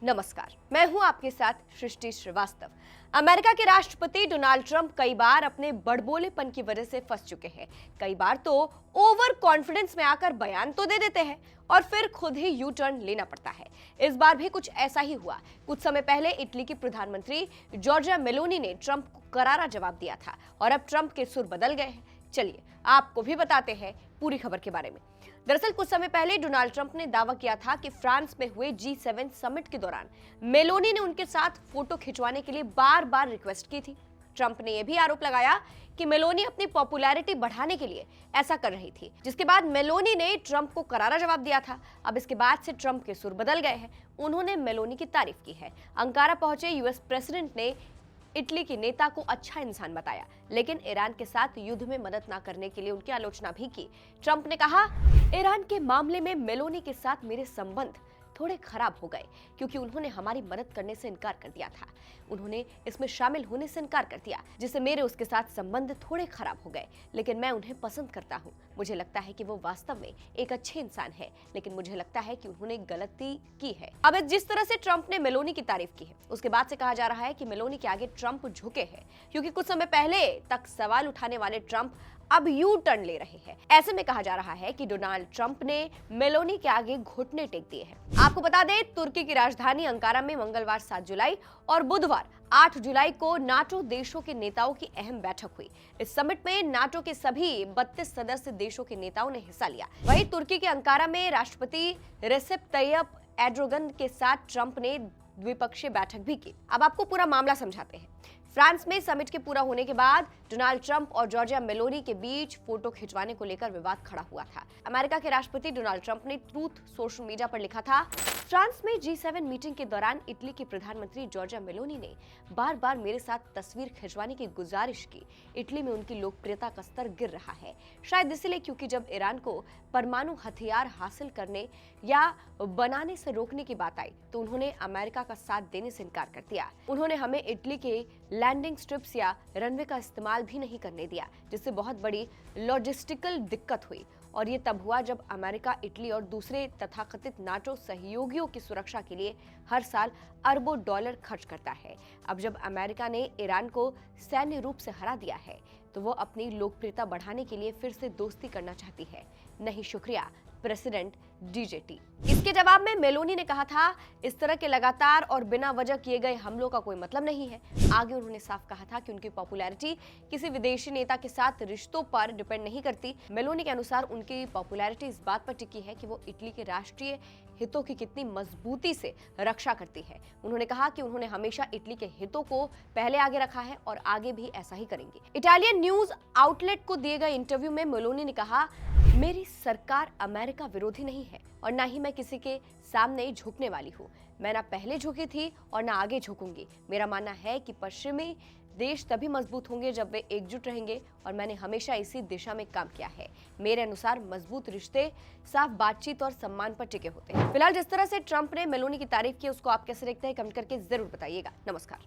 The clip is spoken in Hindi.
नमस्कार, मैं हूं आपके साथ सृष्टि श्रीवास्तव। अमेरिका के राष्ट्रपति डोनाल्ड ट्रंप कई बार अपने बड़बोलेपन की वजह से फंस चुके हैं। कई बार तो ओवर कॉन्फिडेंस में आकर बयान तो दे देते हैं और फिर खुद ही यू टर्न लेना पड़ता है। इस बार भी कुछ ऐसा ही हुआ। कुछ समय पहले इटली की प्रधानमंत्री जॉर्जिया मेलोनी ने ट्रंप को करारा जवाब दिया था और अब ट्रंप के सुर बदल गए हैं। चलिए आपको भी बताते हैं पूरी खबर के बारे में। दरअसल कुछ समय पहले डोनाल्ड ट्रंप ने दावा किया था कि फ्रांस में हुए G7 समिट के दौरान मेलोनी ने उनके साथ फोटो खिंचवाने के लिए बार बार रिक्वेस्ट की थी। ट्रंप ने यह भी आरोप लगाया कि मेलोनी अपनी पॉपुलैरिटी बढ़ाने के लिए ऐसा कर रही थी, जिसके बाद मेलोनी ने ट्रंप को करारा जवाब दिया था। अब इसके बाद से ट्रंप के सुर बदल गए हैं। उन्होंने मेलोनी की तारीफ की है। अंकारा पहुंचे यूएस प्रेसिडेंट ने इटली के नेता को अच्छा इंसान बताया, लेकिन ईरान के साथ युद्ध में मदद न करने के लिए उनकी आलोचना भी की। ट्रंप ने कहा, ईरान के मामले में मेलोनी के साथ मेरे संबंध थोड़े खराब हो गए क्योंकि उन्होंने हमारी मदद करने से इनकार कर दिया था। उन्होंने इसमें शामिल होने से इनकार कर दिया, जिससे मेरे उसके साथ संबंध थोड़े खराब हो गए। लेकिन मैं उन्हें पसंद करता हूँ। मुझे लगता है कि वो वास्तव में एक अच्छे इंसान है, लेकिन मुझे लगता है कि उन्होंने गलती की है। अब जिस तरह से ट्रंप ने मेलोनी की तारीफ की है, उसके बाद से कहा जा रहा है कि मेलोनी के आगे ट्रंप झुके हैं, क्योंकि कुछ समय पहले तक सवाल उठाने वाले ट्रंप अब यू टर्न ले रहे हैं। ऐसे में कहा जा रहा है कि डोनाल्ड ट्रंप ने मेलोनी के आगे घुटने टेक दिए हैं। आपको बता दें, तुर्की की राजधानी अंकारा में मंगलवार 7 जुलाई और बुधवार 8 जुलाई को नाटो देशों के नेताओं की अहम बैठक हुई। इस समिट में नाटो के सभी 32 सदस्य देशों के नेताओं ने हिस्सा लिया। वहीं तुर्की के अंकारा में राष्ट्रपति रेसेप तैयप एर्दोगन के साथ ट्रंप ने द्विपक्षीय बैठक भी की। अब आपको पूरा मामला समझाते हैं। फ्रांस में समिट के पूरा होने के बाद डोनाल्ड ट्रंप और जॉर्जिया मेलोनी के बीच फोटो खिंचवाने को लेकर विवाद खड़ा हुआ था। अमेरिका के राष्ट्रपति डोनाल्ड ट्रंप ने ट्रूथ सोशल मीडिया पर लिखा था, फ्रांस में G7 मीटिंग के दौरान इटली की प्रधानमंत्री जॉर्जिया मेलोनी ने बार बार मेरे साथ तस्वीर खिंचवाने की गुजारिश की। इटली में उनकी लोकप्रियता का स्तर गिर रहा है, शायद इसलिए क्योंकि जब ईरान को परमाणु हथियार हासिल करने या बनाने से रोकने की बात आई तो उन्होंने अमेरिका का साथ देने से इनकार कर दिया। उन्होंने हमें इटली के लैंडिंग स्ट्रिप्स या रनवे का इस्तेमाल भी नहीं करने दिया, जिससे बहुत बड़ी लॉजिस्टिकल दिक्कत हुई। और ये तब हुआ जब अमेरिका इटली और दूसरे तथाकथित नाटो सहयोगियों की सुरक्षा के लिए हर साल अरबों डॉलर खर्च करता है। अब जब अमेरिका ने ईरान को सैन्य रूप से हरा दिया है तो वो अपनी लोकप्रियता बढ़ाने के लिए फिर से दोस्ती करना चाहती है। नहीं शुक्रिया प्रेसिडेंट डीजेटी। इसके जवाब में मेलोनी ने कहा था, इस तरह के लगातार और बिना वजह किए गए हमलों का कोई मतलब नहीं है। आगे उन्होंने साफ कहा था कि उनकी पॉपुलैरिटी किसी विदेशी नेता के साथ रिश्तों पर डिपेंड नहीं करती। मेलोनी के अनुसार उनकी पॉपुलैरिटी इस बात पर टिकी है कि वो इटली के राष्ट्रीय हितों की कितनी मजबूती से रक्षा करती है। उन्होंने कहा कि उन्होंने हमेशा इटली के हितों को पहले आगे रखा है और आगे भी ऐसा ही करेंगे। इटालियन न्यूज आउटलेट को दिए गए इंटरव्यू में मेलोनी ने कहा, मेरी सरकार अमेरिका विरोधी नहीं है और ना ही मैं किसी के सामने झुकने वाली हूँ। मैं ना पहले झुकी थी और ना आगे झुकूंगी। मेरा मानना है कि पश्चिमी देश तभी मजबूत होंगे जब वे एकजुट रहेंगे और मैंने हमेशा इसी दिशा में काम किया है। मेरे अनुसार मजबूत रिश्ते साफ बातचीत और सम्मान पर टिके होते हैं। फिलहाल जिस तरह से ट्रंप ने मेलोनी की तारीफ की, उसको आप कैसे देखते हैं, कमेंट करके जरूर बताइएगा। नमस्कार।